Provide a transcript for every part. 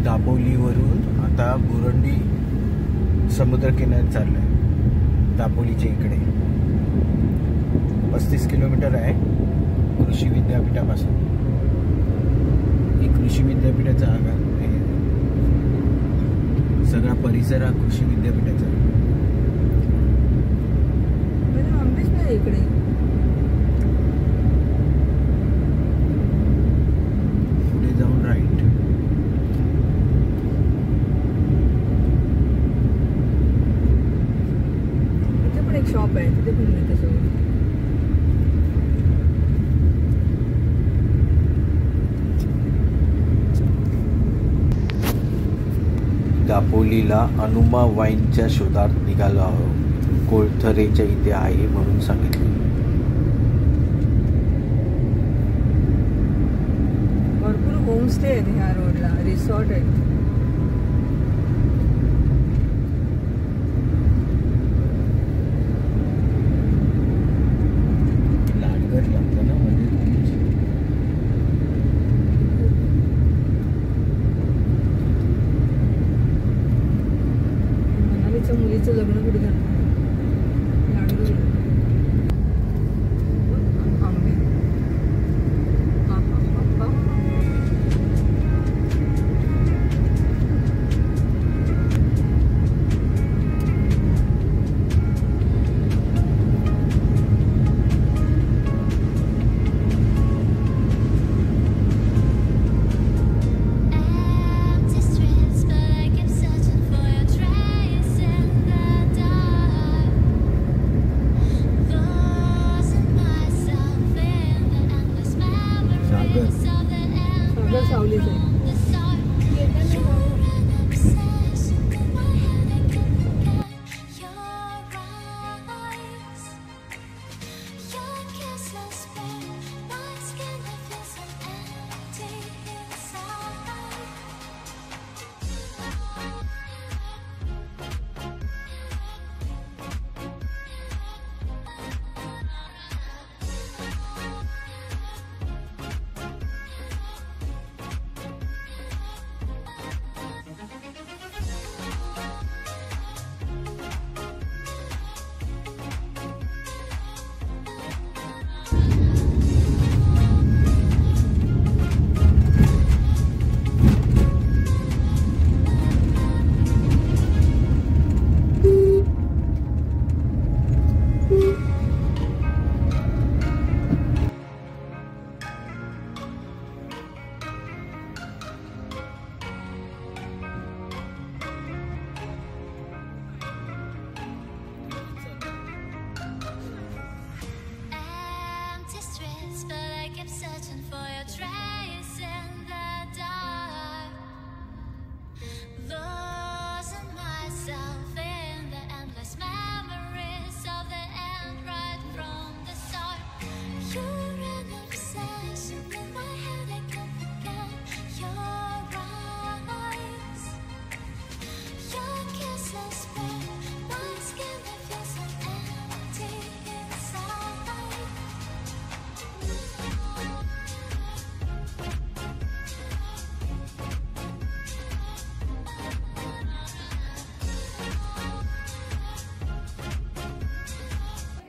दापोलीवरून आता बुरंडी समुद्रकिनारी चाललोय. दापोलीच्या इकडे 35 किलोमीटर आहे कृषी विद्यापीठापासून. ही कृषी विद्यापीठाचा भाग आहे. सगळा परिसर हा कृषी विद्यापीठाचा आहे. इकडे पुढे जाऊन राईट. तिथे पण एक शॉप आहे, तिथे पण मिळते सगळं. दापोलीला अनुमा वाईनच्या शोधात निघालो आहोत. कोळथरेच्या इथे आहे म्हणून सांगितले. भरपूर होमस्टे आहेत ह्या रोडला, रिसॉर्ट आहेत. लाडघर लागतं ना मध्ये. मनालीच्या मुलीचं लग्न कुठे झालं?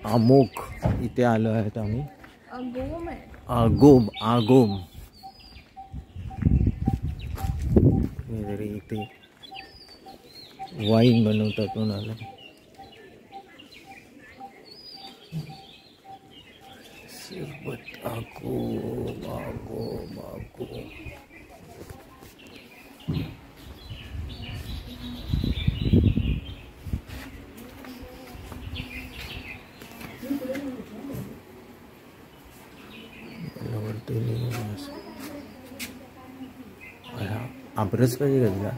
अमोक इथे आलो आहेत आम्ही. आगोम आहे. आगोम इथे वाईन बनवतात म्हणून आलं. सरबत आगोम आगोम आगोम. आमरस पाहिजे का तुला?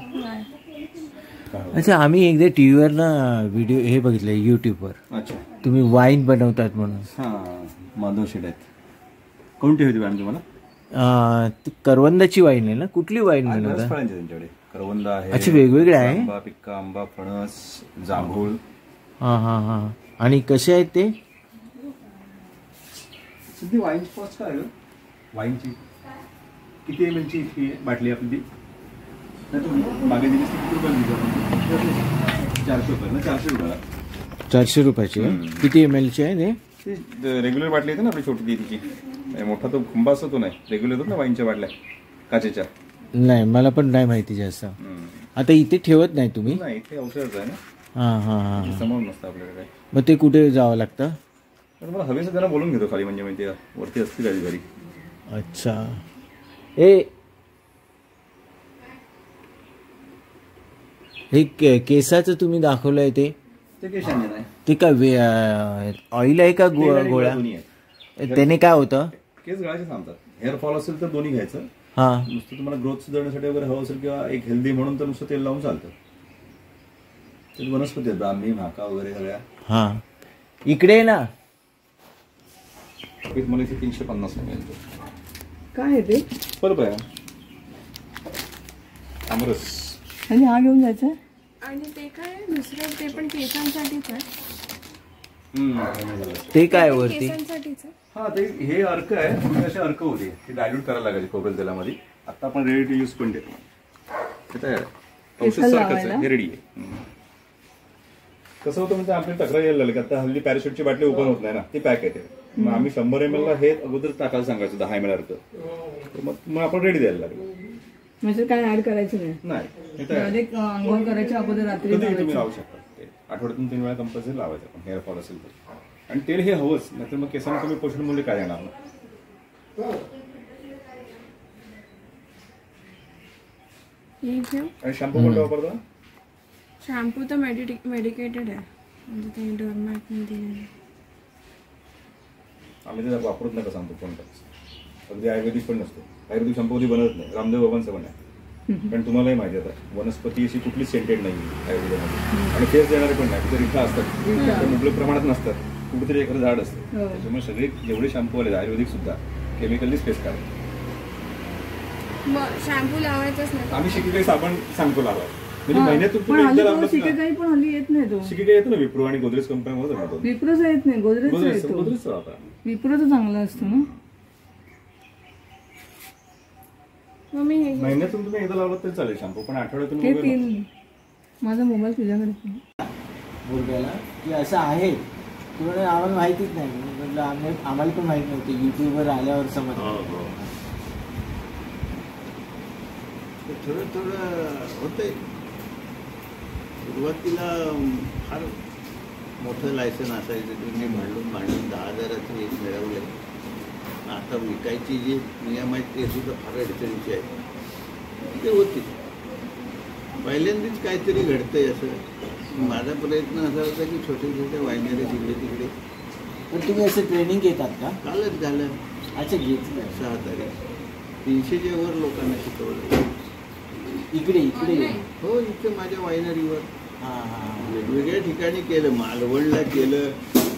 अच्छा, आम्ही एकदा टी व्हीवर ना व्हिडिओ हे बघितलं यूट्यूबवर. अच्छा, तुम्ही वाईन बनवतात म्हणून. हां, माधव शेट आहेत. कोणती होती वाईन तुम्हाला? करवंदाची वाईन आहे ना? कुठली वाईन बनवतात? त्यांच्याकडे करवंद आहे. अच्छा, वेगवेगळे आहे. आंबा, पिक्का आंबा, फणस, जांभूळ. हां हां हां. आणि कसे आहेत ते? सध्या वाईन कॉस्ट काय आहे? वाईनची किती एमएलची बाटली आपली ती? मागे दिली किती रुपये 400 रुपये ना 400 रुपयाला 400 रुपयाची आहे. किती ml ची आहे ती रेग्युलर बाटली येते ना आपली छोटी तिची मोठा तो खंबा असतो तो नाही रेग्युलर होतो ना वाईनच्या बाटल्या काचेच्या. नाही मला पण नाही माहिती जास्त. आता इथे ठेवत नाही तुम्ही? नाही इथे औषधच आहे ना. हां हां हां समोर नसतं आपल्याकडे. मग ते कुठे जावं लागतं? तर मला हवेचं त्यांना बोलून घेतो खाली म्हणजे माहिती वरती असते त्याची घरी. अच्छा हे केसाचं तुम्ही दाखवलंय ते केशाने नाही ते काय ऑइल आहे का गोळ्या? त्याने काय होतं? केस गळायचे सांगतात. हेअर फॉल असेल तर दोन्ही घ्यायचं. हा नुसतं तुम्हाला ग्रोथ सुधारण्यासाठी वगैरे हवं असेल किंवा एक हेल्दी म्हणून तर नुसतं तेल लावून चालतं. ते वनस्पती आहेत ब्राह्मी म्हाका वगैरे सगळ्या. हा इकडे ना मला इथे 350 मिळेल. काय आहे ते? बरोबर आहे आमरस. आणि हा घेऊन जायचा आणि ते काय दुसरं ते पण केसांसाठीच आहे. ते काय वरती? केसांसाठीच आहे. हा ते हे अर्क आहे. पूर्वी असे अर्क होते ते डायल्यूट करायला लागायचे खोबरेल तेलामध्ये. आता आपण रेडी टू यूज पण देतो. ते तयार आहे. औषध सारखंच आहे. हे रेडी आहे. कसं होतं म्हणजे आपली तक्रार यायला लागली आता हल्ली पॅराशूटची बाटली ओपन होत नाही ना ती पॅक येते. मग आम्ही 100 ml ला हे अगोदर टाकायला सांगायचं 10 ml अर्क. मग आपण रेडी द्यायला लागलो. म्हणजे काय ऍड करायचं नाही? नाही डायरेक्ट अंघोळ करायच्या अगोदर रात्री तुम्ही लावू शकता. ते आठवड्यातून 3 वेळा कंपल्सरी लावायचं पण हेअर फॉल असेल तर. आणि तेल हे हवंच नाहीतर मग केसांना कमी पोषण मूल्य काय येणार ना. आणि शॅम्पू कोणता वापरतो? शॅम्पू तर मेडिकेटेड आहे म्हणजे ते डोरमॅटने दिलेलं. आम्ही ते वापरत नका सांगतो कोणताच. अगदी आयुर्वेदिक पण नसतो. आयुर्वेदिक शॅम्पू कधी बनत नाही. रामदेव बाबांचं पण आहे. पण तुम्हालाही माहिती आता वनस्पती अशी कुठलीच सेंटेड नाही आयुर्वेदामध्ये. आणि फेस देणारे पण नाही. तिथे रिठा असतात मुबलक प्रमाणात नसतात. कुठेतरी एखादं झाड असतं. त्याच्यामुळे सगळे जेवढे शॅम्पू आले आयुर्वेदिक सुद्धा केमिकलनीच फेस काढतात. मग शॅम्पू लावायचंच नाही. आम्ही शिकेकाई साबण सांगतो लावाय म्हणजे महिन्यातून तुम्ही एकदा लावलं. शिकेकाई पण हल्ली येत नाही. तो शिकेकाई येतो ना विप्रो आणि गोदरेज कंपनीमध्ये. विप्रोचा येत नाही. गोदरेजचा येतो. गोदरेजचा वापरा. विप्रोचा चांगला असतो ना. महिन्यातून तुम्ही एकदा लावलं तरी चालेल शॅम्पू. पण आठवड्यातून हे तेल माझा मोबाईल तुझ्याकडे बोलला की असं आहे तुला आम्हाला माहितीच नाही. म्हटलं आम्हाला पण माहित नव्हतं. युट्यूबवर आल्यावर समजलं. थोडं थोडं होतंय. सुरुवातीला फार मोठं लायसन असायचं. तुम्ही भांडून 10,000चं एक मिळवलं. आता विकायची जी नियम आहेत ते सुद्धा फार अडचणीचे आहेत. ते होती पहिल्यांदाच काहीतरी घडतंय असं. माझा प्रयत्न असा होता की छोटे छोटे वायनरी तिकडे तिकडे. पण तुम्ही असं ट्रेनिंग घेतात का? कालच झालं. अच्छा घेतलं. 6 तारीख 300च्या वर लोकांना शिकवलं. इकडे इकडे हो इथे माझ्या वायनरीवर वेगवेगळ्या ठिकाणी केलं. मालवणला केलं,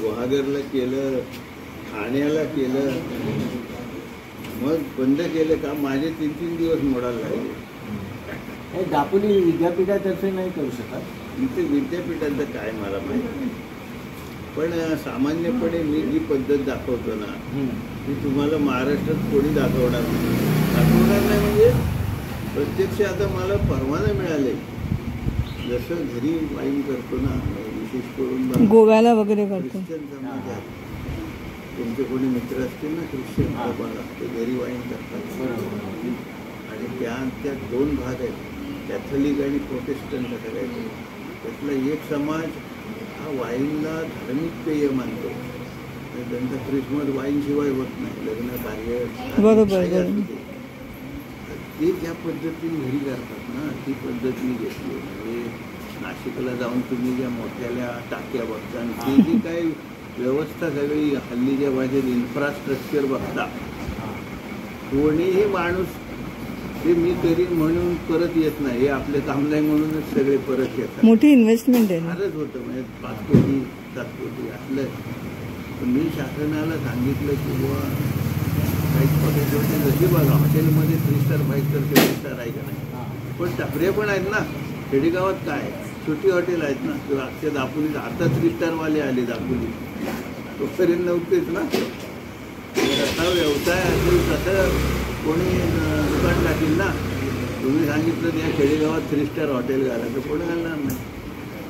गुहागरला केलं, ठाण्याला केलं. मग बंद केलं का माझे 3-3 दिवस मोडायला लागले. दापोली विद्यापीठातर्फे नाही करू शकत? इथे विद्यापीठाचं काय मला माहिती. पण सामान्यपणे मी जी पद्धत दाखवतो ना ती तुम्हाला महाराष्ट्रात कोणी दाखवणार नाही. म्हणजे प्रत्यक्ष आता मला परवाना मिळाले. जसं घरी वाईन करतो ना विशेष करून गोव्याला वगैरे करतो. ख्रिश्चन समाजात तुमचे कोणी मित्र असतील ना ख्रिश्चन लोकांना ते घरी वाईन करतात. आणि त्यात 2 भाग आहेत कॅथलिक आणि प्रोटेस्टंट असं काहीतरी. त्यातला एक समाज हा वाईनला धार्मिक पेय मानतो. त्यांचा ख्रिसमस वाईनशिवाय होत नाही. लग्न कार्य बरोबर. ते ज्या पद्धतीने घरी करतात ना ती पद्धत मी घेतली. म्हणजे नाशिकला जाऊन तुम्ही ज्या मोठ्याल्या टाक्या बघता आणि ती जी काही व्यवस्था सगळी हल्लीच्या भाषेत इन्फ्रास्ट्रक्चर बघता. कोणीही माणूस ते मी करीन म्हणून परत येत नाही. हे आपले काम नाही म्हणूनच सगळे परत येतात. मोठी इन्व्हेस्टमेंट आहे. फारच होतं म्हणजे 5 कोटी 7 कोटी असलं. पण मी शासनाला सांगितलं की बुवा काही छोटे छोटे जशी बघा हॉटेलमध्ये 3 स्टार 5 स्टार 7 स्टार आहे का नाही. पण टपऱ्या पण आहेत ना खेडेगावात. काय छोटी हॉटेल आहेत ना. किंवा अक्षय दापोलीत आता 3 स्टारवाले आले दापोली. तोपर्यंत नव्हतेच ना. असा व्यवसाय असेल तसं कोणी दुकान टाकील ना. तुम्ही सांगितलं त्या खेडेगावात 3 स्टार हॉटेल घाला तर कोण घालणार नाही.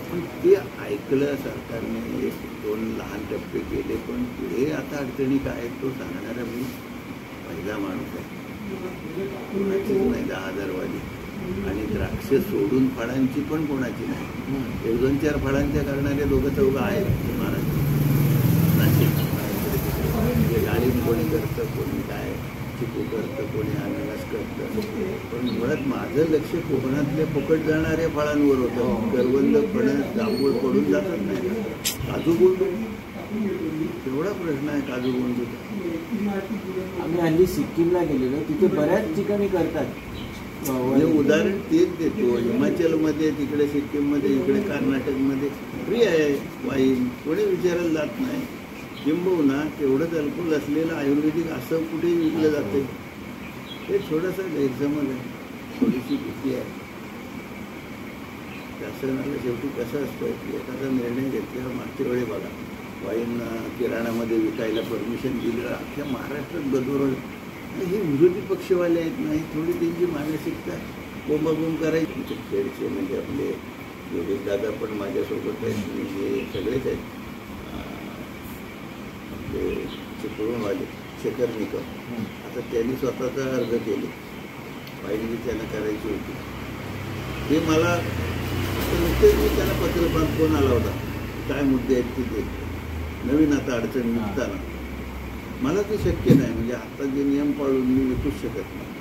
पण ते ऐकलं सरकारने, 1-2 लहान टप्पे केले. पण पुढे आता अडचणी काय तो सांगणारा मी पहिला माणूस आहे. कोणाचीच नाही 10,000 वाली. आणि द्राक्ष सोडून फळांची पण कोणाची नाही. 1-2-4 फळांच्या करणारे 2-4 आहेत महाराष्ट्रात, नाशिक. डाळिंब कोणी करतं, कोणी काय चिकू करतं, कोणी अननस करतं. पण मुळात माझं लक्ष कोकणातल्या फुकट जाणाऱ्या फळांवर होतं. करवंद, फणस, जांभूळ पडून जातात नाही. काजू बोंडू एवढा प्रश्न आहे काजू बोंडूचा. आम्ही हल्ली सिक्कीमला गेलेलो, तिथे बऱ्याच ठिकाणी करतात. हे उदाहरण तेच देतो. हिमाचलमध्ये, तिकडे सिक्कीममध्ये, इकडे कर्नाटकमध्ये फ्री आहे वाईन. कोणी विचारायला जात नाही. किंबहुना तेवढंच अल्कोहोल असलेलं आयुर्वेदिक असं कुठेही विकलं जातं. हे थोडासा गैरसमज आहे, थोडीशी भीती आहे. शासनाला शेवटी कसं असतं की एखादा निर्णय घेतल्यावर मागच्या वेळी बघा वाईन किराणामध्ये विकायला परमिशन दिलं, अख्ख्या महाराष्ट्रात गजोरळ. हे विरोधी पक्षवाले आहेत नाही, थोडी त्यांची मानसिकता बोंबाबोंब करायची. खेळचे म्हणजे आपले योगेश दादा पण माझ्यासोबत आहेत, म्हणजे सगळेच आहेत. आपले चिपळूणवाले शेखर निकम, आता त्यांनी स्वतःचा अर्ज केले. वाईन त्यांना करायची होती. ते मला नुकतेच मी त्यांना पत्र फोन आला होता, काय मुद्दे आहेत तिथे नवीन आता अडचण निघताना. मला ते शक्य नाही, म्हणजे आता जे नियम पाळून मी विकूच शकत नाही.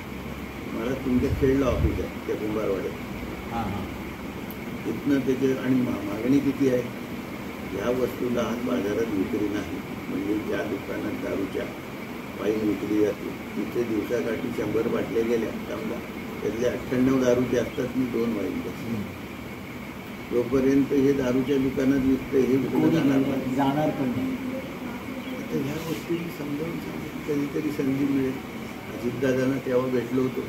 मला तुमच्या खेळला ऑफिस आहे त्या कुंभारवाड्यात, तिथनं त्याचे आणि मागणी किती आहे. ह्या वस्तूला आज बाजारात विक्री नाही. म्हणजे ज्या दुकानात दारूच्या वाईन विकली जाते तिथे दिवसाकाठी 100 बाटल्या गेल्या समजा, त्यातल्या 98 दारूचे असतात, मी 2 वाईन घेतली. जोपर्यंत हे दारूच्या दुकानात विकते हे विकलं जाणार पण नाही. तर ह्या गोष्टी समजावून सांगितलं, कधीतरी संधी मिळेल. अजितदादांना तेव्हा भेटलो होतो,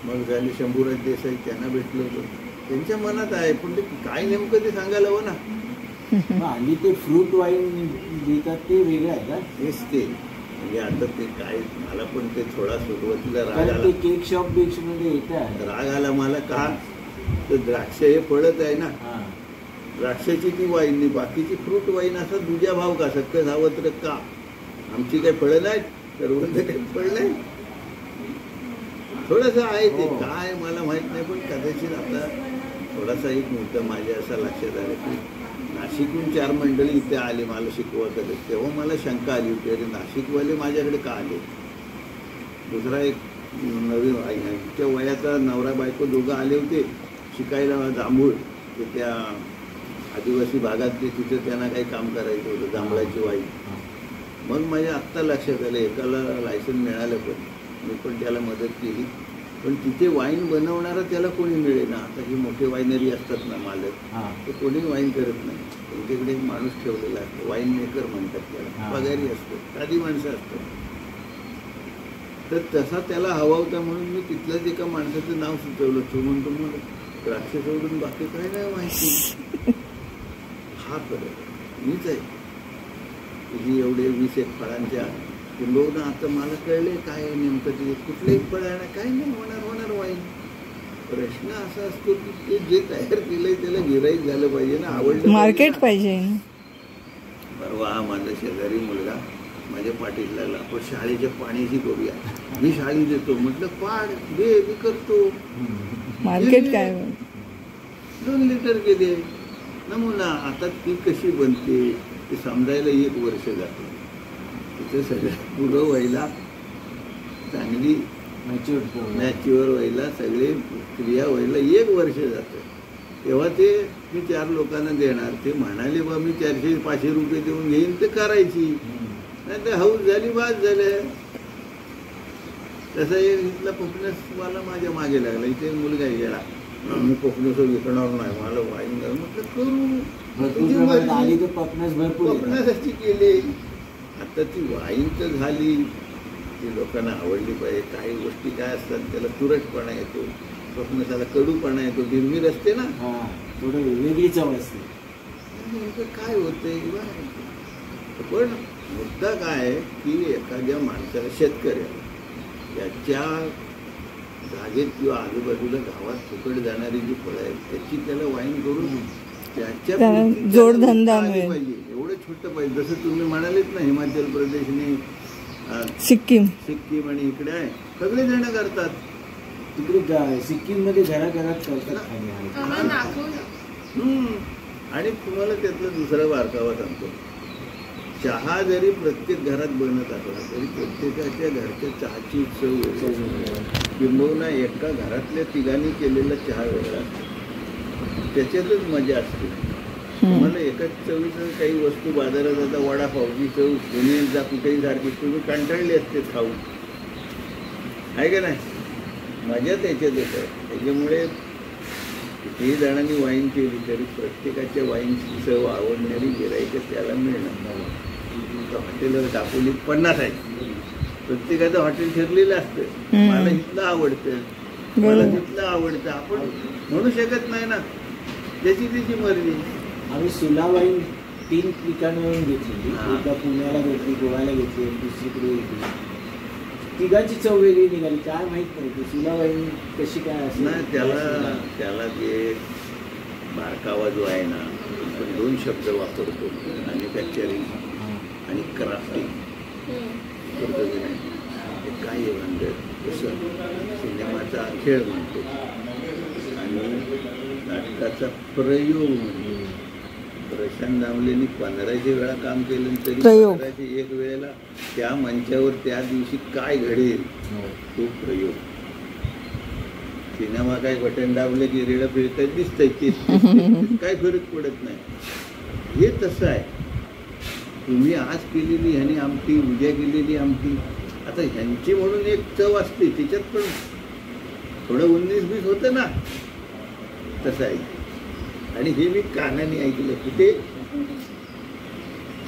मग झाले शंभूराज देसाई, त्यांना भेटलो होतो. त्यांच्या मनात आहे, पण ते काय नेमकं ते सांगायला हवं ना. हल्ली ते फ्रूट वाईन देतात ते वेगळं आहे का? हेच ते म्हणजे आता ते काय मला पण ते थोडा सुरुवातीला राग आला. ते केक शॉप मध्ये येतात, राग आला मला. का तर द्राक्ष हे फळच आहे ना, द्राक्षाची ती वाईन नाही, बाकीची फ्रूट वाईन असा दुजा भाव का सक्क सावत्र का. आमची काही फळं नाहीत, करवंद काही फळ नाही. थोडंसं आहे ते काय मला माहित नाही. पण कदाचित आता थोडासा एक मुद्दा माझ्या असा लक्षात आला की नाशिकहून 4 मंडळी इथे आले मला शिकवत होते. तेव्हा मला शंका आली होती, अरे नाशिकवाले माझ्याकडे का आले. दुसरा एक नवीन त्या वयाचा नवरा बायको दोघं आले होते शिकायला जांभूळ, ते त्या आदिवासी भागात ते तिथं त्यांना काही काम करायचं होतं, जांभळाची वाईन. मग माझ्या आत्ता लक्षात आलं, एकाला लायसन मिळालं पण मी पण त्याला मदत केली. पण तिथे वाईन बनवणारा त्याला कोणी मिळेल ना. आता जे मोठे वाईनरी असतात ना मालक, ते कोणी वाईन करत नाही. त्यांच्याकडे एक माणूस ठेवलेला असतो, वाईन मेकर म्हणतात त्याला, पगारी असतो, साधी माणसं असतात. तर तसा त्याला हवा होता म्हणून मी तिथल्याच एका माणसाचं नाव सुचवलं. तो म्हणतो मला द्राक्ष सोडून बाकी काय नाही माहिती. हा फरक मीच आहे तुझी एवढे 20 फळांच्या किंबहुना आता मला कळले काय नेमकं ते कुठलंही फळ आहे काय नाही होणार वाईन. प्रश्न असा असतो की ते जे तयार केलंय त्याला गिराईक झालं पाहिजे ना, आवडलं मार्केट पाहिजे. परवा हा माझा शेजारी मुलगा माझ्या पाठीला लागला, आपण शाळेच्या पाण्याची करूया, मी शाळी देतो. म्हटलं पाड दे, मी करतो. मार्केट काय 2 लिटर गेले नमुना. आता ती कशी बनते ते समजायला 1 वर्ष जाते. तिथे सगळं पुरं व्हायला, चांगली मॅच्युअर व्हायला, सगळे क्रिया व्हायला 1 वर्ष जातं. तेव्हा ते मी 4 लोकांना देणार. ते म्हणाले बा मी 400-500 रुपये देऊन घेईन, ते करायची नाही तर हौस झाली, बाद झालं. तसा एक इथला कोकणसवाला माझ्या मागे लागला. इथे मुलगा गेला, मी कोकणस विकणार नाही, मला वाईन म्हटलं करू. कोकणासाठी केले. आता ती वाईन तर झाली, ती लोकांना आवडली पाहिजे. काही गोष्टी काय असतात त्याला तुरटपणा येतो, कोकणाला कडूपणा येतो, गिरमीर असते ना, थोडं वेगळी चव असते. नेमकं काय होतंय. पण मुद्दा काय की एखाद्या माणसाला, शेतकऱ्याला, याच्या जागेत किंवा आजूबाजूला गावात फुकट जाणारी जी फळं आहेत त्याची त्याला वाईन करून त्याच्या जोडधंदा पाहिजे. एवढं छोटं पाहिजे. जसं तुम्ही म्हणालेत ना हिमाचल प्रदेशने सिक्कीम आणि इकडे आहे सगळे जण करतात. तिकडे सिक्कीम मध्ये घराघरात करतात. आणि तुम्हाला त्यातला दुसरा बारकावा सांगतो. चहा जरी प्रत्येक घरात बनत असला तरी प्रत्येकाच्या घरच्या चहाची चव वेगळी. किंबहुना एका घरातल्या तिघांनी केलेला चहा वेगळा त्याच्यातच मजा असते. तुम्हाला एकाच चवीचं काही वस्तू बाजारात आता वडापावची चव पुण्यात जा कुठेही सारखी तुम्ही कंटाळले असते खाऊन आहे का नाही. मजा त्याच्यात येतं. त्याच्यामुळे कितीही जणांनी वाईन केली तरी प्रत्येकाच्या वाईनची चव आवडणारी गिराईक त्याला मिळणार. हॉटेलवर दाखवली 50 आहे. प्रत्येकाचं हॉटेल ठरलेलं असतं. मला इथलं आवडतं, मला तिथलं आवडतं. आपण म्हणू शकत नाही ना. त्याची त्याची मर्जी. आम्ही सुला वाईन 3 ठिकाणावरून घेतली. एकदा पुण्याला घेतली, गोव्याला घेतली, दुसरीकडे घेतली. तिघांची चव वेगळी निघाली. काय माहित नाही की सुला वाईन कशी काय असते. नाही त्याला जे बारकावा जो आहे ना आपण 2 शब्द वापरतो मॅन्युफॅक्चरिंग आणि क्राफ्टिंग करतो की नाही. ते काय आहे म्हणजे जसं सिनेमाचा खेळ म्हणतो आणि नाटकाचा प्रयोग म्हणतो. प्रशांत दामलेंनी 1500 वेळा काम केलं तरी 1500 एक वेळेला त्या मंचावर त्या दिवशी काय घडेल तो प्रयोग. सिनेमा काय बटन दाबले की रेडं फिरतात दिसतंय ते काय फरक पडत नाही. हे तसं आहे. तुम्ही आज केलेली ह्यानी आमटी, उद्या केलेली आमटी. आता ह्यांची म्हणून एक चव असते त्याच्यात पण थोडं 19-20 होतं ना. तसं आहे. आणि हे मी कानाने ऐकलं. कुठे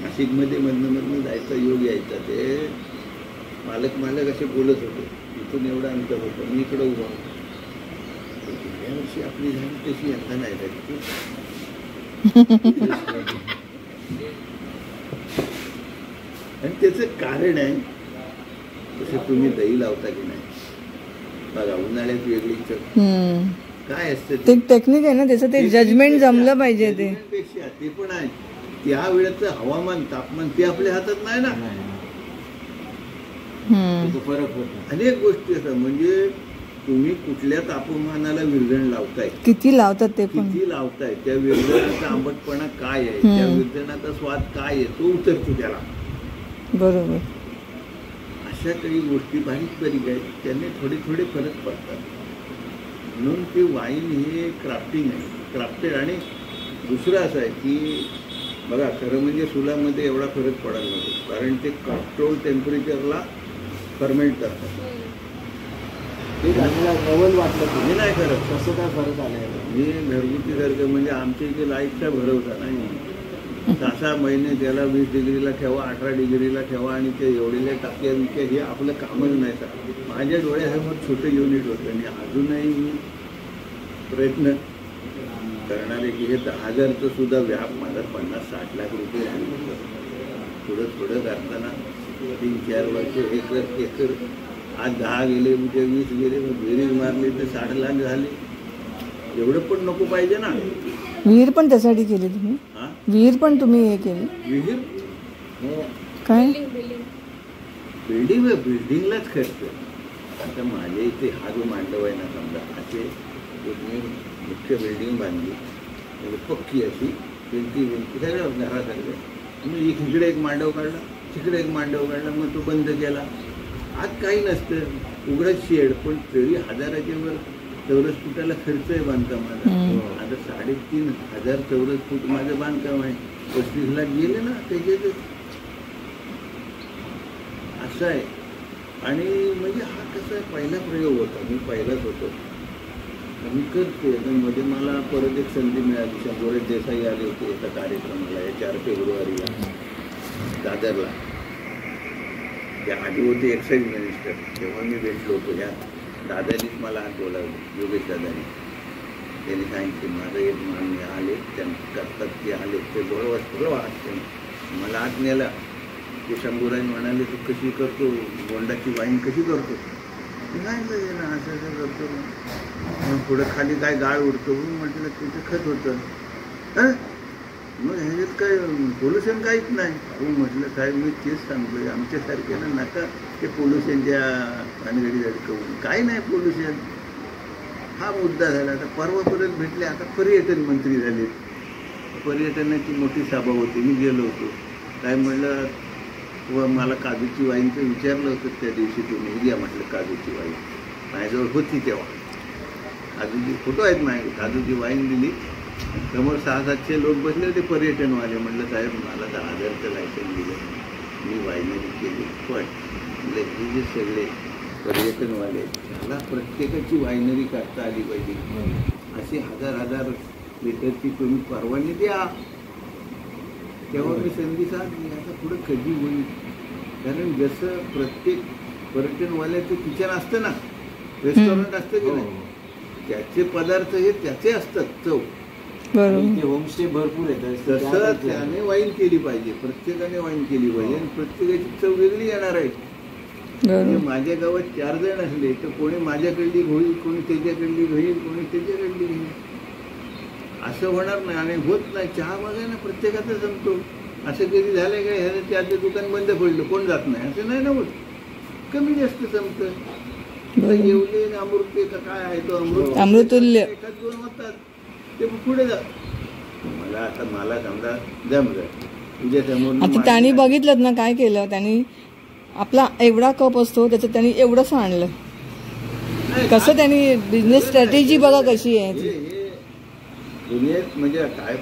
नाशिकमध्ये मधनं जायचा योग यायचा. ते मालक असे बोलत होते. इथून एवढं अंतर होतं. मी इकडं उभा होतो. गेल्या वर्षी आपली झाली तशी आता नाही झाली. आणि त्याचं कारण आहे तसं तुम्ही दही लावता की नाही बघा. उन्हाळ्यात वेगळी चव काय असतं. ते टेक्निक आहे ना त्याचं. ते जजमेंट जमलं पाहिजे. ते पण आहे. त्या वेळेचं हवामान तापमान ते आपल्या हातात नाही ना. फरक होतो. अनेक गोष्टी असतात. म्हणजे तुम्ही कुठल्या तापमानाला विरजण लावताय, किती लावतात ते पण किती लावताय, त्या विरजणाचा आंबटपणा काय आहे, त्या विरजणाचा स्वाद काय आहे तो उतरतो त्याला. बरोबर. अशा काही गोष्टी बारीक बारीक आहेत त्याने थोडे थोडे फरक पडतात. म्हणून ते वाईन हे क्राफ्टिंग आहे. क्राफ्टेड. आणि दुसरं असं आहे की बघा खरं म्हणजे सुलामध्ये एवढा फरक पडायला नको. कारण ते कंट्रोल टेम्परेचरला फर्मेंट करतात. ते नवल वाटलं हे नाही करत. कसं काय फरक आलाय. हे घरगुती सारखं म्हणजे आमच्या इथे लाईटचा भरवसा नाही. 6 महिने त्याला 20 डिग्रीला ठेवा, 18 डिग्रीला ठेवा आणि ते एवढेल्या टाक्या विक्या हे आपलं कामच नाही. सर माझ्या डोळ्यासमोर छोटं युनिट होतं आणि अजूनही मी प्रयत्न करणारे की हे 10,000चं सुद्धा व्याप माझा 50-60 लाख रुपये झाले. थोडं करताना 3-4 वर्ष एकर आज 10 गेले, उद्या 20 गेले, मग बेरीज मारले तर 60 लाख झाले. एवढं पण नको पाहिजे ना. विहीर पण त्यासाठी केली तुम्ही. विहीर पण तुम्ही हे केली. विहीर काय बिल्डिंगलाच खर्च. आता माझ्या इथे हा जो मांडव आहे ना समजा असे एक मी मुख्य बिल्डिंग बांधली म्हणजे पक्की अशी भिंती सगळं घरासारखं. मी इकडे एक मांडव काढला, तिकडे एक मांडव काढला, मग तो बंद केला. आज काही नसतं उघडच शेड. पण तरी 1000च्या वर चौरस फुटाला खर्च आहे बांधकामाला. आता 3,500 चौरस फूट माझं बांधकाम आहे. 35 लाख गेले ना त्याच्यात. असं आहे. आणि म्हणजे हा कसा पहिला प्रयोग होता. मी पहिलाच होतो. मी करते. मध्ये मला परत एक संधी मिळाली. शंभर देसाई आले होते एका कार्यक्रमाला या 4 फेब्रुवारीला दादरला. ते आधी होते एक्साईज मिनिस्टर. तेव्हा मी भेटलो होतो. ह्या दादानीच मला आत बोलावलं, योगेश दादानी. त्यांनी सांगितले माझं एक मान आले त्यांना करतात ते आले ते बरोबर सगळं वाटते. मला आत नेला. ते शंभूराज म्हणाले तू कशी करतो गोंडाची वाईन कशी करतो. सांगितलं ना असं असं करतो मग पुढं खाली काय गाळ उडतो म्हणून म्हटलं तिथे खत होतं. मग ह्याच्यात काय पोल्युशन काहीच नाही. हो म्हटलं साहेब मी तेच सांगतोय आमच्यासारख्याला नका ते पोल्युशनच्या भानगडीत अडकवून. काही नाही पोल्युशन. हा मुद्दा झाला. आता परवा परत भेटले. आता पर्यटन मंत्री झालेत. पर्यटनाची मोठी सभा होती. मी गेलो होतो. काय म्हणलं व मला काजूची वाईनचं विचारलं होतं त्या दिवशी तुम्ही उद्या म्हटलं काजूची वाईन माझ्याजवळ होती तेव्हा. काजूची फोटो आहेत माझ्याकडे. काजूची वाईन दिली. समोर 600-700 लोक बसले होते पर्यटनवाले. म्हटलं साहेब मला 10,000चं लायसन दिलं मी वाईनरी केली. पण हे जे सगळे पर्यटनवाले त्याला प्रत्येकाची वाईनरी काढता आली पाहिजे. अशी 1000-1000 लिटरची तुम्ही परवानगी द्या. तेव्हा मी संधी साधली. आता पुढं कधी होईल. कारण जसं प्रत्येक पर्यटनवाल्याचं किचन असतं ना रेस्टॉरंट असतं की नाही त्याचे पदार्थ हे त्याचे असतात चव. होमस्टे भरपूर येतात. तसं त्याने वाईन केली पाहिजे. प्रत्येकाने वाईन केली पाहिजे आणि प्रत्येकाची चव वेगळी येणार आहे. म्हणजे माझ्या गावात 4 जण असले तर कोणी माझ्याकडली होईल कोणी त्याच्याकडली होईल कोणी त्याच्याकडली होईल असं होणार नाही. आणि होत नाही. चहा बघा ना प्रत्येकाचा जमतो. असं कधी झालं काय ह्याचं त्याचं दुकान बंद पडलं कोण जात नाही असं नाही ना होत. कमी जास्त जमतं. येवले अमृत का काय आहे तो अमृतुल्य एखाद 2 होतात ते पुढे जात. मला समजा जमलं तुझ्या समोर. आता त्यांनी बघितलं ना काय केलं त्यांनी. आपला एवढा कप असतो त्याच्यात त्यांनी एवढंच आणलं. कसं त्यांनी बिझनेस स्ट्रॅटेजी बघा कशी आहे. दुनियेत म्हणजे काय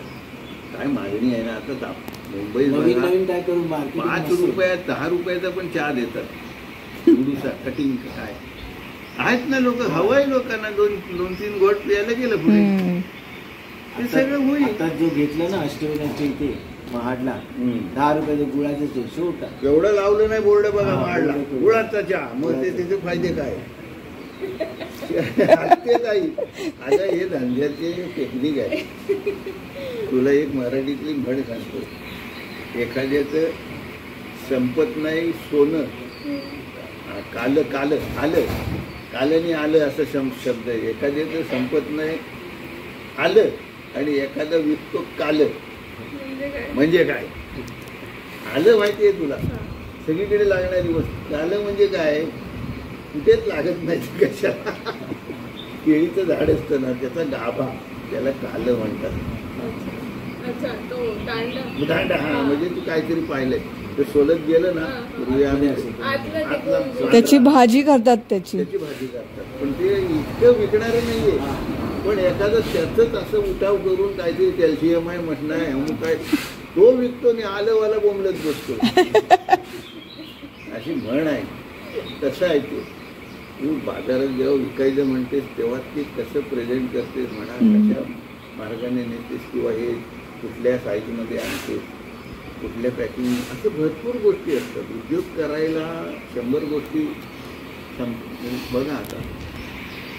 काय मागणी आहे ना. आता मुंबईत नवीन काय करून 5 रुपयात 10 रुपयाचा पण चहा देतात. कटिंग काय आहेत ना लोक. हवंय लोकांना 2-3 घोट प्यायला गेलं पुढे हे सगळं होईल. आता जो घेतलं ना अष्टविनायकच्या इथे महाडला 10 रुपयाचं गुळाचं शेवटा एवढं लावलं नाही बोर्ड बघा महाडला गुळाचा चहा. मग त्याचे फायदे काय ते नाही. आता हे धंद्याचे टेक्निक आहे. तुला एक मराठीतली म्हण सांगतो. एखाद्याचं संपत नाही सोनं काल काल आलं कालनी आलं असं शब्द आहे. एखाद्याचं संपत नाही आलं आणि एखादं विकतो काल म्हणजे काय. आलं माहिती आहे तुला सगळीकडे लागणारी वस्तू. काल म्हणजे काय कुठेच लागत नाही कशाला. केळीचं झाड असतं ना त्याचा गाभा त्याला काल म्हणतात. दांडा. हा म्हणजे तू काहीतरी पाहिलंय ते सोलत गेलं ना पूर्वी आम्ही त्याची भाजी करतात. त्याची भाजी करतात. पण ते इतकं विकणारं नाहीये. पण एखादं त्याच असं उठाव करून काहीतरी कॅल्शियम आहे म्हटलं आहे अमुक काय तो विकतो आणि आलंवाला बोंबलत बसतो. अशी म्हण आहे. तसं आहे ते. तू बाजारात जेव्हा विकायचं म्हणतेस तेव्हा ते कसं प्रेझेंट करतेस म्हणा कशा मार्गाने नेतेस किंवा हे कुठल्या साईजमध्ये आणतेस कुठल्या पॅकिंग असं भरपूर गोष्टी असतात. उद्योग करायला 100 गोष्टी बघा. आता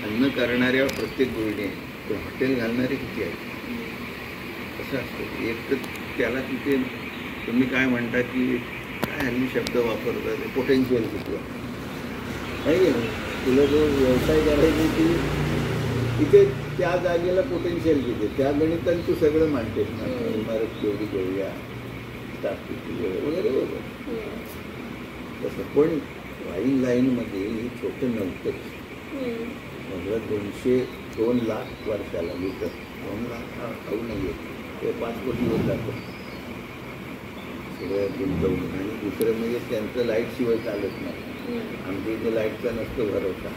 अन्न करणाऱ्या प्रत्येक गोष्टी ते हॉटेल घालणारे किती आहेत. कसं असतं एक तर त्याला तिथे तुम्ही काय म्हणता की काय हल्ली शब्द वापरतात पोटेन्शियल किती आहे ना. तुला जो व्यवसाय करायची ती तिथे त्या जागेला पोटेन्शियल किती त्या गणिताने तू सगळं मांडतेस ना. इमारत केवढी घेऊया स्टाफ किती वगैरे वगैरे तसं. पण वाईन लाईनमध्ये हे छोटं नव्हतंच. म्हटलं 2 लाख वर्षाला लिटर 2 लाख हा खाऊ नाही येत. ते 5 कोटी वर जातं सगळं गुंतवणूक. आणि दुसरं म्हणजे त्यांचं लाईटशिवाय चालत नाही. आमच्या इथे लाईटचा नसतो भरोसा.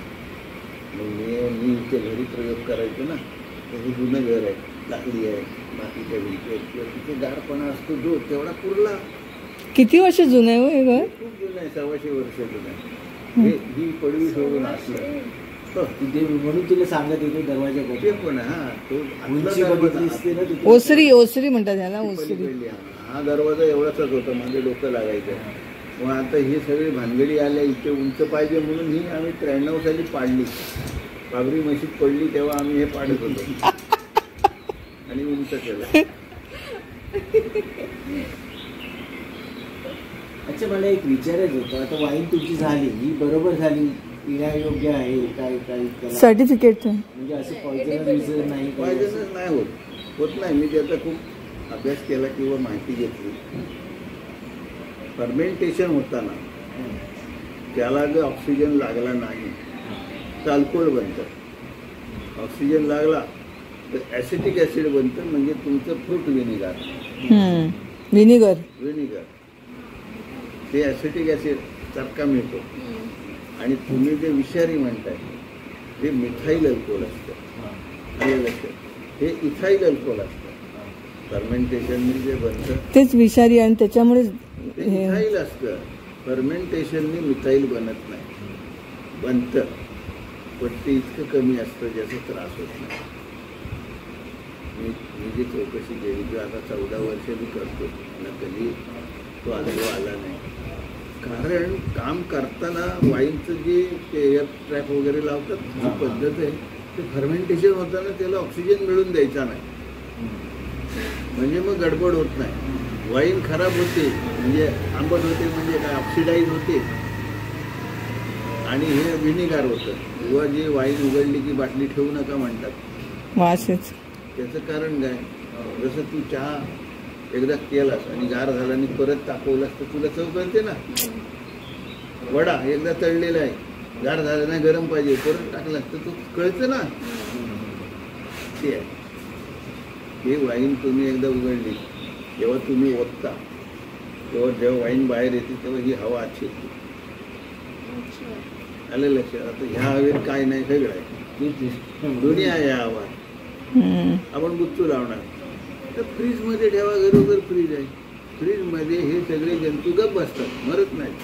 मग मी इथे घरी प्रयोग करायचो ना तर हे जुनं घर आहे लाकडी आहे मातीच्या भिंती आहेत किंवा तिथे गारपणा असतो जो तेवढा पुरला. किती वर्ष जुनं आहे हे घर. खूप जुनं आहे 125 वर्ष जुनं आहे. ही पडवी सोडून असलं तिथे म्हणून तिला सांगत येतो दरवाजा ते पण. हा तो ओसरी म्हणतात त्याला. ओसरी. हा दरवाजा एवढाच होता. माझं डोकं लागायचं. मग आता हे सगळे भानगडी आल्या इथे उंच पाहिजे म्हणून ही आम्ही 93 साली पाडली. बाबरी मशीद पडली तेव्हा आम्ही हे पाडत होतो आणि उंच केलं. अच्छा मला एक विचारायचं होतं. आता वाईन तुमची झाली ही बरोबर झाली पिण्यायोग्य आहे काय काय त्याला सर्टिफिकेट म्हणजे असं पॉयझनस नाही काय असं? पॉयझनस नाही होत नाही. मी त्याचा खूप अभ्यास केला किंवा माहिती घेतली. फर्मेंटेशन होताना त्याला जर ऑक्सिजन लागला नाही तर अल्कोहोल बनतं. ऑक्सिजन लागला तर ॲसिटिक ॲसिड बनतं, म्हणजे तुमचं फ्रूट व्हिनेगर. विनिगर ते ॲसिटिक ॲसिड सारखा मिळतो. आणि तुम्ही जे विषारी म्हणताय ते मिथाईल अल्कोहोल असतं. हे लक्षात, हे इथाईल अल्कोहोल असतं. फर्मेंटेशनने जे बनतं तेच विषारी आणि त्याच्यामुळे ते मिथाईल असतं. फर्मेंटेशनने मिथाईल बनत नाही, बनतं पण ते इतकं कमी असतं ज्याचा त्रास होत नाही. मी जी चौकशी केली किंवा आता 14 वर्ष मी करतो, मला कधी तो अनुभव आला नाही. कारण काम करताना वाईनचं जे एअर ट्रॅप वगैरे लावतात जी पद्धत आहे ते फर्मेंटेशन होताना त्याला ऑक्सिजन मिळून द्यायचा नाही, म्हणजे मग गडबड होत नाही. वाईन खराब होते म्हणजे आंबट होते, म्हणजे काय ऑक्सिडाईज होते आणि हे व्हिनेगार होतं. किंवा जे वाईन उघडली की बाटली ठेवू नका म्हणतात, वासच. त्याचं कारण काय, जसं तू चहा एकदा केलास आणि गार झाला आणि परत तापवलास तर तुला चव कळते ना. वडा एकदा तळलेला आहे, गार झाला नाही, गरम पाहिजे, परत टाकलास तर तो कळतं ना. ते आहे हे वाईन. तुम्ही एकदा उघडली, जेव्हा तुम्ही ओतता तेव्हा जेव्हा वाईन बाहेर येते तेव्हा ही हवा आत शिरते. आलं लक्षात. आता ह्या हवेत काय नाही, सगळं आहे, दुनिया आहे. हा हवा आपण बुच्चू लावणार तर फ्रीजमध्ये ठेवा. घरोघर फ्रीज आहे. फ्रीजमध्ये हे सगळे जंतू गप बसतात, मरत नाहीत.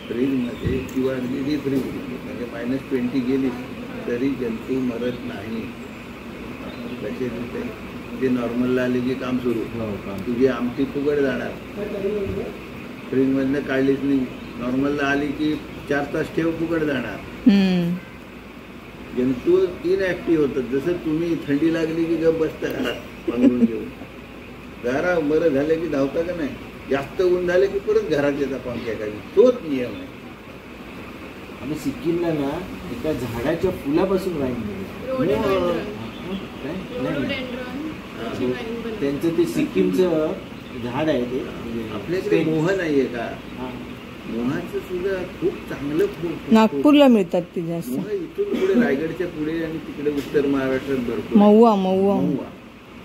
फ्रीजमध्ये किंवा अगदी फ्रीजमध्ये म्हणजे -20 गेली तरी जंतू मरत नाही. कसे ते नॉर्मलला आले की काम सुरू. तुझी आमटी फुगड जाणार, फ्रीजमधनं काढलीच नाही. नॉर्मलला आली की 4 तास ठेव, फुगड जाणार. जंतू इनॲक्टिव्ह होतात. जसं तुम्ही थंडी लागली की गप बसता घरात पांघरून घेऊन, जरा बरं झालं की धावता का नाही. जास्त ऊन झालं की परत घरात येतात पंख्याखाली. तोच नियम आहे. आम्ही सिक्कीमला ना एका झाडाच्या फुलापासून वाईन त्यांचं ते सिक्कीमचं झाड आहे ते. आपल्याकडे मोह नाहीये का. मोहाचं सुद्धा खूप चांगलं फूल नागपूरला मिळतात ते जास्त. मोह इथून पुढे रायगडच्या पुढे आणि तिकडे उत्तर महाराष्ट्रात भरपूर. महुआ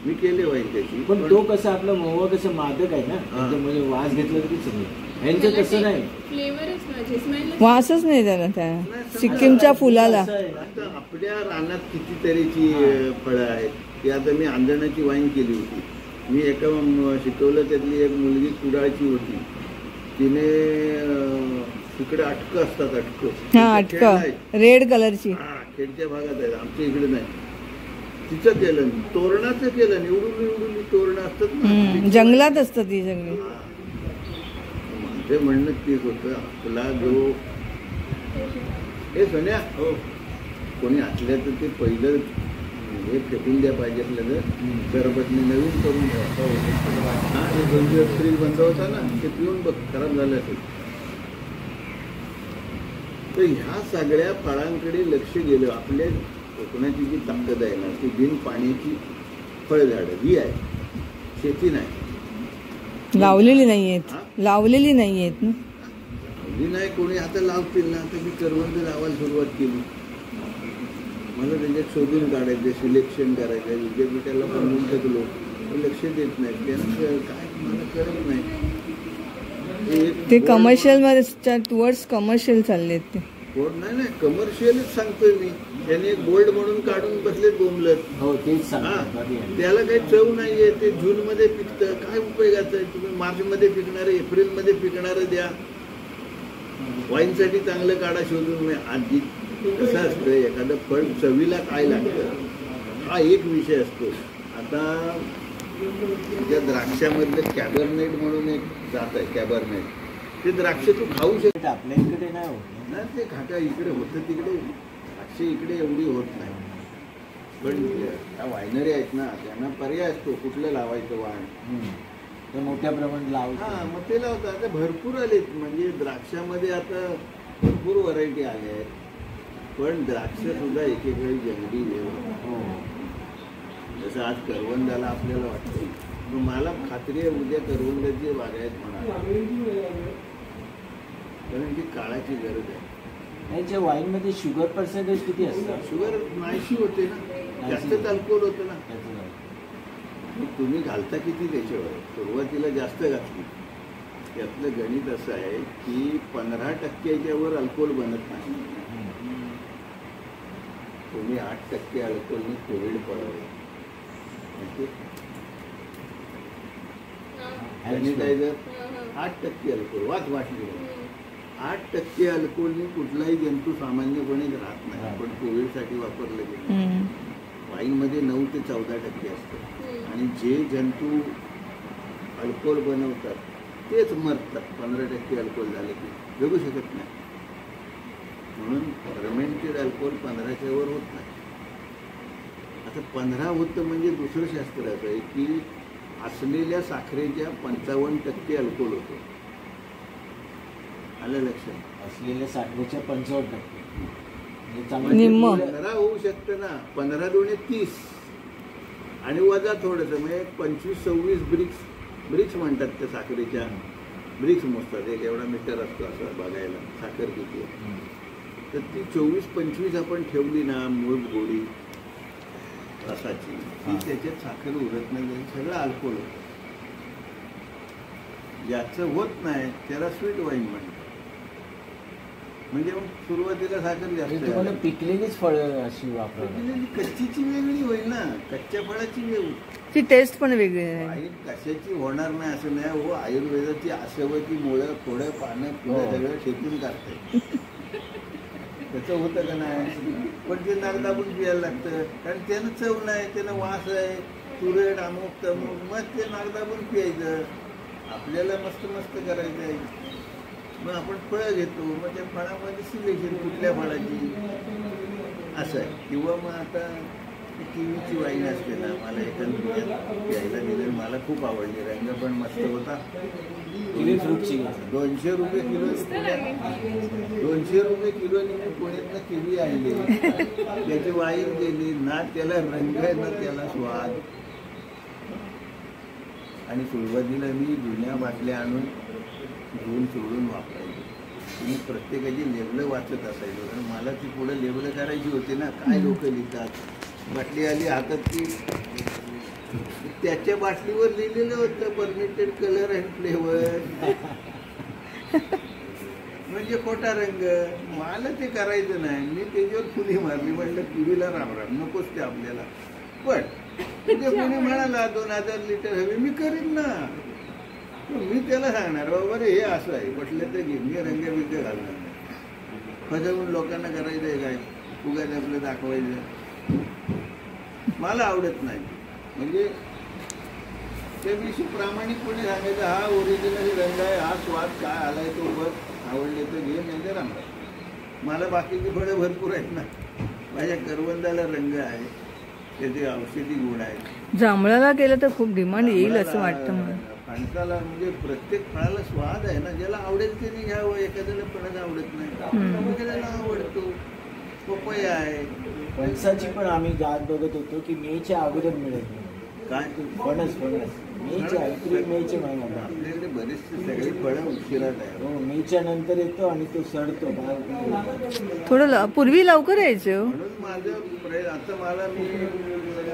मी केले वाईन त्याची. पण तो कसं आपला महुआ कसं मादक आहे ना, म्हणजे वास घेतला तरी समजेल. यांचं तसं नाही, वासच नाही त्याला त्या सिक्कीमच्या फुलाला. आता आपल्या रानात कितीतरीची फळं आहेत. ती आता मी आंधणाची वाईन केली होती. मी एका शिकवलं, त्यातली एक मुलगी कुडाळची होती. तिने तिकडे अटकं असतात, अटकं रेड कलरची खेडच्या भागात आहेत, आमच्या इकडे नाही. तिचं केलं, तोरणाचं केलं, निवडून तोरणं असतात ना, जंगलात असतात ती सगळी. माझं म्हणणं तेच होतं. आपला जो हे सोन्या हो कोणी असलं तर ते पहिलं हे फेकून द्या पाहिजे असलं तर सरबतने नवीन करून ठेवा. हा हे 2 दिवस फ्रीज बंद होता ना, ते पिऊन बघ, खराब झालं असेल. तर ह्या सगळ्या फळांकडे लक्ष गेलं. आपल्या कोकणाची जी ताकद आहे ना, ती बिन पाण्याची फळझाडं ही आहे, शेती नाही. लावलेली नाही आहेत ना. लावली नाही कोणी. आता लावतील ना. आता मी करवंद लावायला सुरुवात केली. मला त्याच्यात शोधून काढायचं, सिलेक्शन करायचं, विद्यापीठाला बनवून टाकलो, लक्ष देत नाही. त्यांना काय मला कळत नाही. ते कमर्शियल मध्ये टुवर्ड्स कमर्शियल चाललेत ते. नाही कमर्शियलच सांगतोय मी. त्याने एक बोल्ड म्हणून काढून बसले बोंबलत. हो तेच त्याला काही चव नाहीये. ते जूनमध्ये पिकतं, काय उपयोगाचं आहे. तुम्ही मार्चमध्ये पिकणारं, एप्रिलमध्ये पिकणारं द्या. वाईनसाठी चांगलं काढा शोधून. आधी कसं असतं, एखादं फळ चवीला काय लागतं हा एक विषय असतो. आता त्या द्राक्षामधलं कॅबरनेट म्हणून एक जात आहे, कॅबरनेट. ते द्राक्ष तू खाऊ शकतो. आपल्या इकडे नाही होत ना. ते खाटा इकडे होतं, तिकडे द्राक्ष इकडे एवढी होत नाही. पण त्या वायनरी आहेत ना, त्यांना पर्याय असतो कुठलं लावायचं वाण. ते मोठ्या प्रमाणात हा लावतात. मग ते लावतात. आता भरपूर आलेत, म्हणजे द्राक्षामध्ये आता भरपूर व्हरायटी आल्या आहेत. पण द्राक्ष सुद्धा एकेकाळी जंगली वेळ, हो. जसं आज करवंदाला आपल्याला वाटतं, पण मला खात्री आहे उद्या करवंदाची बागायत म्हणा, कारण ती काळाची गरज आहे. यांच्या वाईनमध्ये शुगर पर्सेंटेज किती असतं? शुगर नाहीशी होते ना, जास्तच अल्कोहोल होतं ना. मग तुम्ही घालता किती त्याच्यावर. सुरुवातीला जास्त घातली, त्यातलं गणित असं आहे की 15% वर अल्कोहोल बनत नाही. तुम्ही 8% अल्कोहोलने कोविड पळवलं. सॅनिटायझर 8% अल्कोहोल, वाटली 8% अल्कोहोलने कुठलाही जंतू सामान्यपणे राहत नाही, पण कोविडसाठी वापरलं गेलं. वाईनमध्ये 9 ते 14% असतं, आणि जे जंतू अल्कोहोल बनवतात तेच मरतात. 15% अल्कोहोल झाले की जगू शकत नाही. म्हणून फर्मेंटेड अल्कोहोल 15च्या वर होत नाही. आता 15 होतं म्हणजे दुसरं शास्त्र असं आहे की असलेल्या साखरेच्या 55% अल्कोहोल होतो. आलं लक्षात? असलेल्या साखरेच्या 55%. निम्म. 15 होऊ शकतं ना. 15 दुणे 30 आणि वजा थोडंसं, म्हणजे 25-26 ब्रिक्स म्हणतात त्या साखरेच्या. ब्रिक्स मोजतात, एक एवढा मीटर असतो असं बघायला साखर किती आहे. तर ती 24-25 आपण ठेवली ना मूळ गोडी रसाची, ती त्याच्यात साखर उरत नाही, सगळं अल्कोहोल होतं. ज्याचं होत नाही त्याला स्वीट वाईन म्हणतात. म्हणजे मग सुरुवातीला साखर जास्त तुम्हाला पिकलेलीच फळं अशी वापरतात. कच्चीची वेगळी होईल ना, कच्च्या फळाची वेगळी. ती टेस्ट पण वेगळी आहे. वाईन कशाची होणार नाही असं नाही हो. आयुर्वेदाची असवती मुळं थोडं पानं पिळं सगळं शेकून काढते. त्याचं होतं का नाही, पण ते नागदाबून पियायला लागतं, कारण त्यानं चव नाही, त्यानं वास आहे, तुरट अमुक तमुक, मग ते नागदाबून पियायचं. आपल्याला मस्त मस्त करायचं आहे. मग आपण फळं घेतो, मग त्या फळामध्ये सिलेक्शन कुठल्या फळाची असं आहे. किंवा मग आता किवीची वाईन असते ना, मला एखाद्या प्यायला दिलं, मला खूप आवडली. रंग पण मस्त होता. किवी फ्रूटची 200 रुपये किलो. 200 रुपये किलोने मी पुण्यातनं किवी आणली, त्याची वाईन केली ना, त्याला रंग ना त्याला स्वाद. आणि सुरुवातीला मी जुन्या बाटल्या आणून धुवून सोडून वापरायचो. मी प्रत्येकाची लेबलं वाचत असायचो, कारण मला ती पुढे लेबलं करायची होती ना. काय लोक लिहितात, बाटली आली हातात की त्याच्या बाटलीवर लिहिलेलं होतं परमिटेड कलर अँड फ्लेवर, म्हणजे खोटा रंग. मला ते करायचं नाही. मी त्याच्यावर फुली मारली, म्हटलं किवीला राम नकोच ते आपल्याला. पण तिथे कोणी म्हणाला 2000 लिटर हवी, मी करीन ना. मी त्याला सांगणार बाबा रे हे असं आहे, म्हटलं तर घे, मी रंग घालणार नाही. फसवून लोकांना करायचं आहे काय, उगाच आपलं दाखवायचं मला आवडत नाही. म्हणजे त्या दिवशी प्रामाणिकपणे सांगायचं, हा ओरिजिनल रंग आहे, हा स्वाद काय आलाय तो बघ, आवडले तर घे, नाही तर रांगा. मला बाकीची फळं भरपूर आहेत ना. माझ्या करवंदाला रंग आहे, त्याचे औषधी गुण आहेत. जांभळाला केलं तर खूप डिमांड येईल असं वाटतं मला. फणसाला म्हणजे प्रत्येक फळाला स्वाद आहे ना. ज्याला आवडेल त्याने घ्यावं. एखाद्याला फळच आवडत नाही, एखाद्याला आवडतो. पपया आहे. फणसाची पण आम्ही गाठ बघत होतो की मेच्या अगोदर मिळत नाही. काय फणस मेच्या एप्रिल मेच्या महिन्यात. आपल्याकडे बरेचसे सगळी फळं उशिरात आहे. हो, मेच्या नंतर येतो आणि तो सडतो. थोडं पूर्वी लवकर यायचं. म्हणून माझं आता मला मी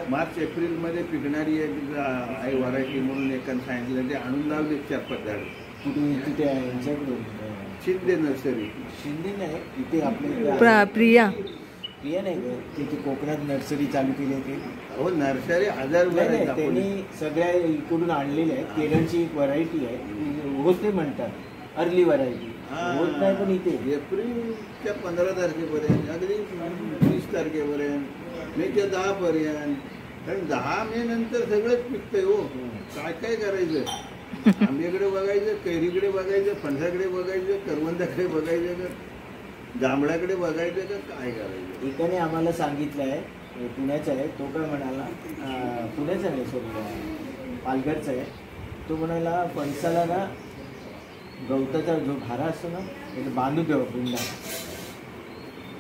मार्च एप्रिलमध्ये पिकणारी आहे व्हरायटी म्हणून एकानं सांगितलं, ते आणून लावले 4-5 झाड. तिथे यांच्याकडून शिंदे नर्सरी. शिंदे नाही, इथे आपल्या प्रिया नाही का, तिथे कोकणात नर्सरी चालू केली होती. हो, नर्सरी 1000 त्यांनी सगळ्या इकडून आणलेले आहे. केरळची एक व्हरायटी आहे, होते म्हणतात, अर्ली व्हरायटी होत नाही, पण इथे एप्रिलच्या 15 तारखेपर्यंत, अगदी 30 तारखेपर्यंत, मेच्या 10 पर्यंत. कारण 10 मे नंतर सगळंच पिकतंय हो. काय काय करायचं, आंब्याकडे बघायचं, कैरीकडे बघायचं, फणसाकडे बघायचं, करवंदाकडे बघायचं, जांभळाकडे बघायचं, का काय करायचं. एकाने आम्हाला सांगितलं आहे, पुण्याचा आहे, तो काय म्हणाला, पुण्याचा नाही सॉरी पालघरचा आहे, तो म्हणाला फणसाला ना गवताचा जो भारा असतो ना त्याला बांधून ठेवा बुंडा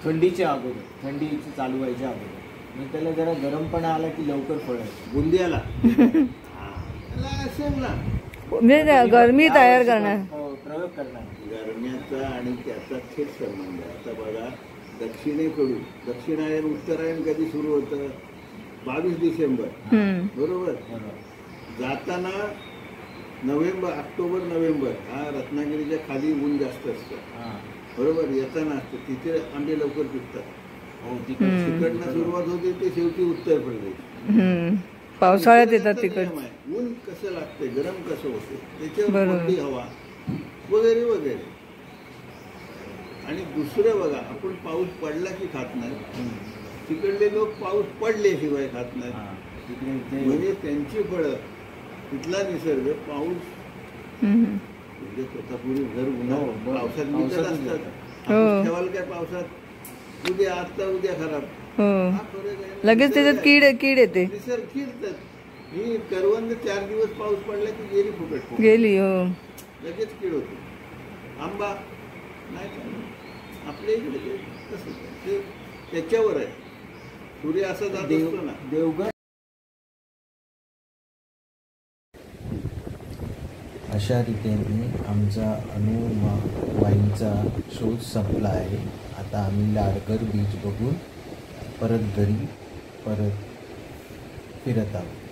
थंडीच्या अगोदर, थंडी चालू व्हायच्या अगोदर. मग त्याला जरा गरमपणा आला की लवकर फळायचं. बुंदियाला त्याला असेल ना म्हणजे गरमी तयार करणार. हो, प्रयोग करणार. गरम्याचा आणि त्याचा थेट संबंध आहे. आता बघा दक्षिणेकडून दक्षिणायन उत्तरायण कधी सुरू होतं? 22 डिसेंबर बरोबर. जाताना ऑक्टोबर नोव्हेंबर हा रत्नागिरीच्या खाली ऊन जास्त असतं बरोबर. येताना असतं तिथे आंबे लवकर पिकतात. तिकडनं सुरुवात होते ते शेवटी उत्तर प्रदेश. पावसाळ्यात येतात तिकड. ऊन कसं लागते, गरम कसं होते त्याच्यावर कोणती हवा वगैरे वगैरे. आणि दुसरं बघा आपण पाऊस पडला की खात नाही. तिकडले लोक पाऊस पडल्याशिवाय खात नाहीत. म्हणजे त्यांची फळं तिथला निसर्ग पाऊस म्हणजे स्वतःपूर्वी घर उन्हाळा पावसात निघत असतात. ठेवाल काय पावसात उद्या आता उद्या खराब. लगेच त्याच्यात कीड येते. निसर्ग किडतात. ही करवंद 4 दिवस पाऊस पडला की गेली फुकट गेली. हो लगेच कीड होते. आंबा नाही आपल्या इकडे तसं ते त्याच्यावर आहे. सूर्य असा जात असतो ना. देवगड अशा रीतीने आमचा वाईनचा शोध संपला आहे. आता आम्ही लाडकर बीच बघून परत घरी फिरत आहोत.